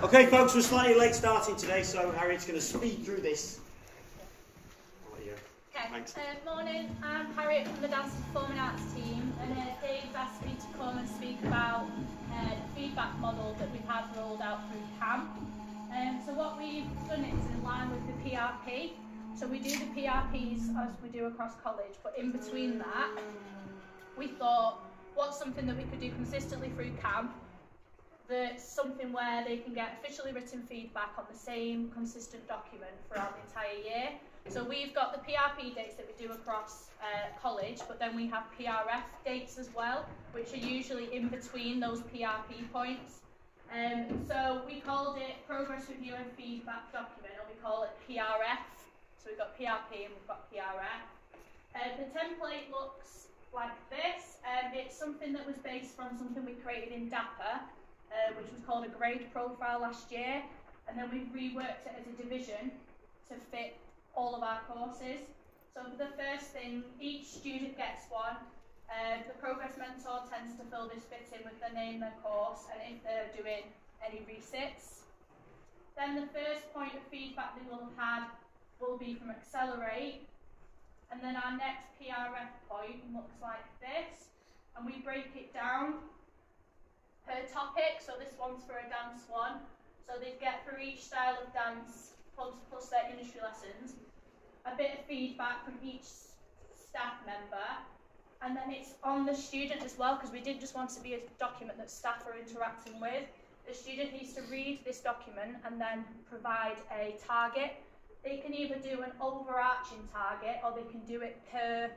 Okay folks, we're slightly late starting today, so Harriet's going to speed through this. I'll let you go. Okay. Thanks. Morning, I'm Harriet from the Dance and Performing Arts team, and Dave's asked me to come and speak about the feedback model that we've had rolled out through camp. So what we've done is in line with the PRP. So we do the PRPs as we do across college, but in between that, we thought, what's something that we could do consistently through camp, that's something where they can get officially written feedback on the same consistent document throughout the entire year. So we've got the PRP dates that we do across college, but then we have PRF dates as well, which are usually in between those PRP points. So we called it Progress Review and Feedback Document, and we call it PRF. So we've got PRP and we've got PRF. The template looks like this. It's something that was based from something we created in DAPA, which was called a grade profile last year, and then we've reworked it as a division to fit all of our courses. So for the first thing, each student gets one. The progress mentor tends to fill this bit in with their name, their course, and if they're doing any resits. Then the first point of feedback they will have had will be from Accelerate, and then our next PRF point looks like this, and we break it down per topic. So this one's for a dance one, so they get for each style of dance plus their industry lessons a bit of feedback from each staff member, and then it's on the student as well, because we didn't just want to be a document that staff are interacting with. The student needs to read this document and then provide a target. They can either do an overarching target or they can do it per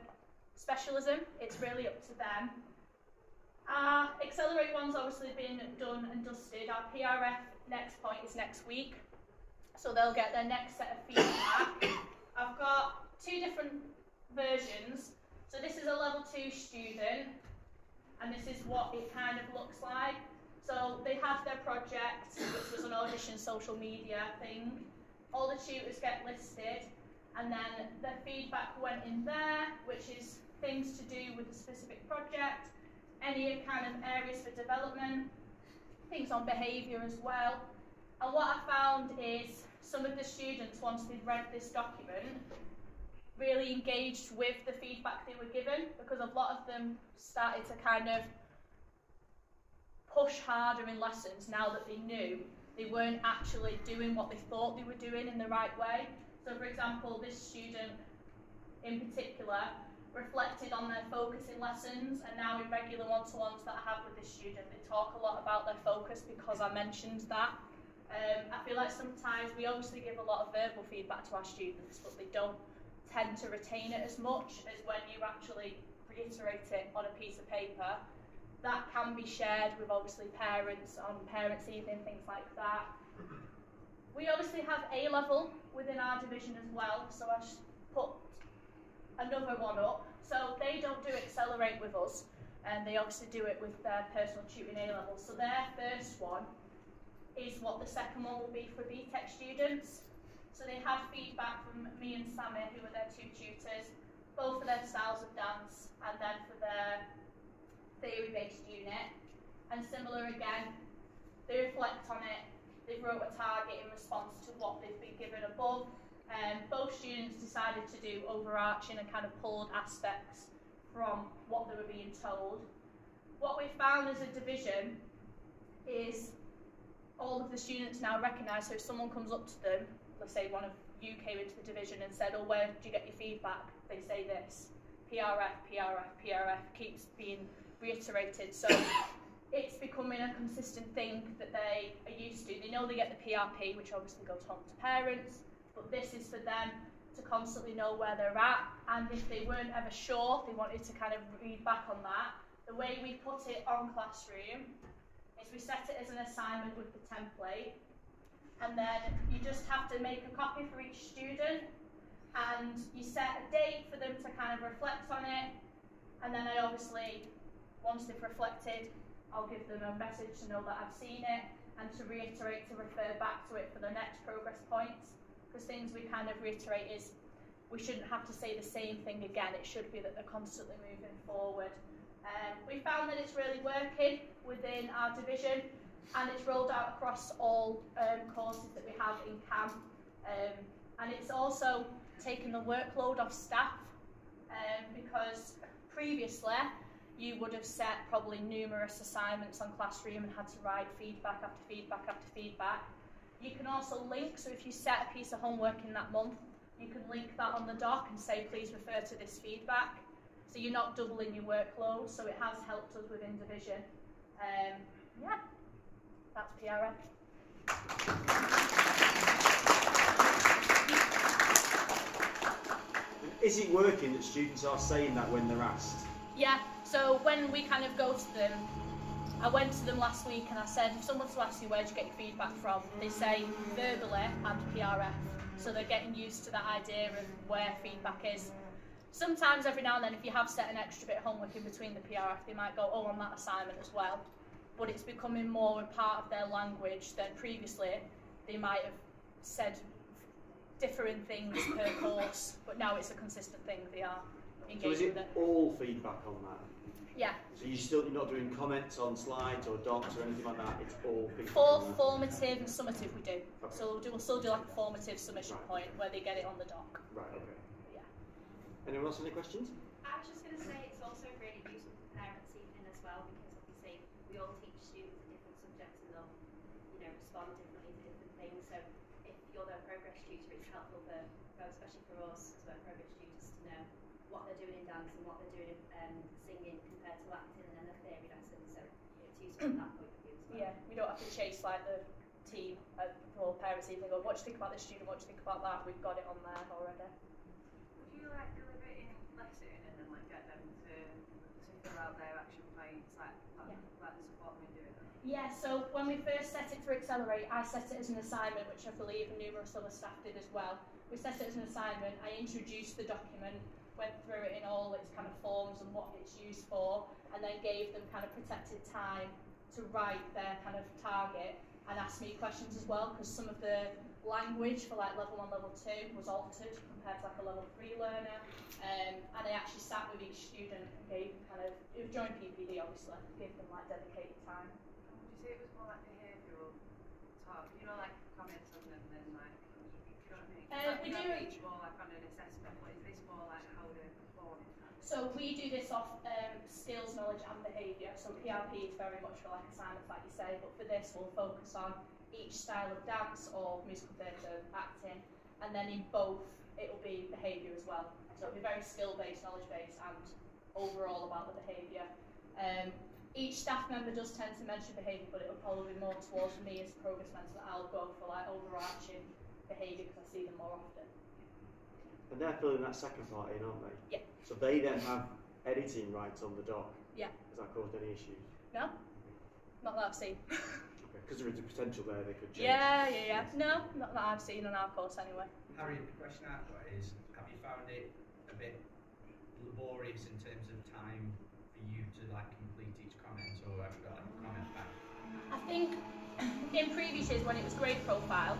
specialism. It's really up to them. Our Accelerate one's obviously been done and dusted. Our PRF next point is next week, so they'll get their next set of feedback. I've got two different versions. So this is a level 2 student, and this is what it kind of looks like. So they have their project, which was an audition social media thing. All the tutors get listed, and then the feedback went in there, which is things to do with the specific project, any kind of areas for development, things on behaviour as well. And what I found is some of the students, once they'd read this document, really engaged with the feedback they were given, because a lot of them started to kind of push harder in lessons now that they knew they weren't actually doing what they thought they were doing in the right way. So for example, this student in particular reflected on their focus in lessons, and now in regular one-to-ones that I have with this student, they talk a lot about their focus because I mentioned that. I feel like sometimes we obviously give a lot of verbal feedback to our students, but they don't tend to retain it as much as when you actually reiterate it on a piece of paper. That can be shared with obviously parents on parents' evening, things like that. We obviously have A-level within our division as well, so I just put another one up. So they don't do Accelerate with us, and they obviously do it with their personal tutoring A-level. So their first one is what the second one will be for BTEC students. So they had feedback from me and Sammy, who were their two tutors, both for their styles of dance and then for their theory-based unit. And similar again, they reflect on it, they wrote a target in response to what they've been given above. Both students decided to do overarching and kind of pulled aspects from what they were being told. What we found as a division is all of the students now recognise, so if someone comes up to them, let's say one of you came into the division and said, oh, where did you get your feedback? They say this, PRF, PRF, PRF, keeps being reiterated. So it's becoming a consistent thing that they are used to. They know they get the PRP, which obviously goes home to parents, but this is for them to constantly know where they're at. And if they weren't ever sure, they wanted to kind of read back on that. The way we put it on Classroom is we set it as an assignment with the template, and then you just have to make a copy for each student, and you set a date for them to kind of reflect on it, and then I obviously, once they've reflected, I'll give them a message to know that I've seen it, and to reiterate to refer back to it for the next progress points, because things we kind of reiterate is we shouldn't have to say the same thing again. It should be that they're constantly moving forward. We found that it's really working within our division. and it's rolled out across all courses that we have in camp. And it's also taken the workload off staff, because previously you would have set probably numerous assignments on Classroom and had to write feedback after feedback after feedback. You can also link, so if you set a piece of homework in that month, you can link that on the doc and say, please refer to this feedback. So you're not doubling your workload, so it has helped us within division. Yeah, that's PRF. Is it working that students are saying that when they're asked? Yeah, so when we kind of go to them, I went to them last week and I said, if someone's to ask you where'd you get your feedback from, they say verbally and PRF. So they're getting used to that idea of where feedback is. Sometimes every now and then if you have set an extra bit of homework in between the PRF, they might go, oh, on that assignment as well. But it's becoming more a part of their language than previously. They might have said differing things per course, but now it's a consistent thing they are engaging with it. So is it all feedback on that? Yeah. So you're not doing comments on slides or docs or anything like that, it's all feedback on that? Formative and summative we do. Okay. So we'll still do like a formative submission point where they get it on the doc. Right, okay. Yeah. Anyone else have any questions? I was just going to say it's also really useful for parents evening as well, because obviously we all teach students in different subjects and they'll, you know, respond differently to different things. So if you're their progress tutor, it's helpful for, especially for us as we're progress tutors, to know what they're doing in dance and what they're doing in singing compared to acting and then a theory lesson. So it's useful from that point of view as well. Yeah, we don't have to chase like the team or parents evening go, what do you think about this student, what do you think about that? We've got it on there already. Would you like deliver it in lesson and then like get them to fill out their action plans like the support we're doing? Yeah, so when we first set it for Accelerate, I set it as an assignment, which I believe numerous other staff did as well. We set it as an assignment, I introduced the document, went through it in all its kind of forms and what it's used for, and then gave them kind of protected time to write their kind of target and ask me questions as well, because some of the language for like level 1, level 2 was altered compared to like a level 3 learner, and I actually sat with each student and gave kind of, it was during PPD obviously, gave them like dedicated time. Would you say it was more like behavioural talk, you know, like comments on them and like, you know what I mean? We do each more like on an assessment, but is this more like how they're performing? So we do this off skills, knowledge and behaviour. So PRP is very much for like assignments like you say, but for this we'll focus on each style of dance or musical theatre, acting, and then in both it will be behaviour as well. So it'll be very skill based, knowledge based and overall about the behaviour. Each staff member does tend to mention behaviour, but it will probably be more towards me as a progress mentor that I'll go for like overarching behaviour because I see them more often. And they're filling that second part in, aren't they? Yeah. So they then have editing rights on the doc. Yeah. Has that caused any issues? No, not that I've seen. Okay, because there is a potential there they could change. Yeah. No, not that I've seen on our course anyway. Harriet, the question I've got is, have you found it a bit laborious in terms of time for you to like complete each comment, or have you got like a comment back? I think in previous years when it was grade profile,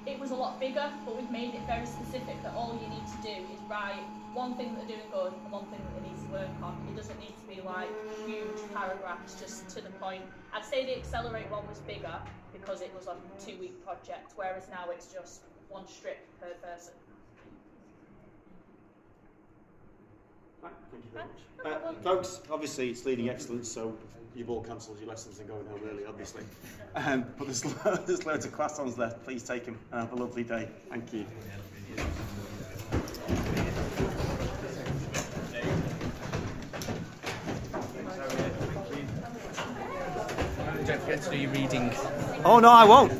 it was a lot bigger, but we've made it very specific that all you need to do is write one thing that they're doing good and one thing that they need to work on. It doesn't need to be like huge paragraphs, just to the point. I'd say the Accelerate one was bigger because it was a 2-week project, whereas now it's just one strip per person. Right, thank you very much. Folks, obviously it's leading excellence, so you've all cancelled your lessons and going home early, obviously. But there's loads of class-ons left. Please take them and have a lovely day. Thank you. Don't forget to do your reading. Oh no, I won't.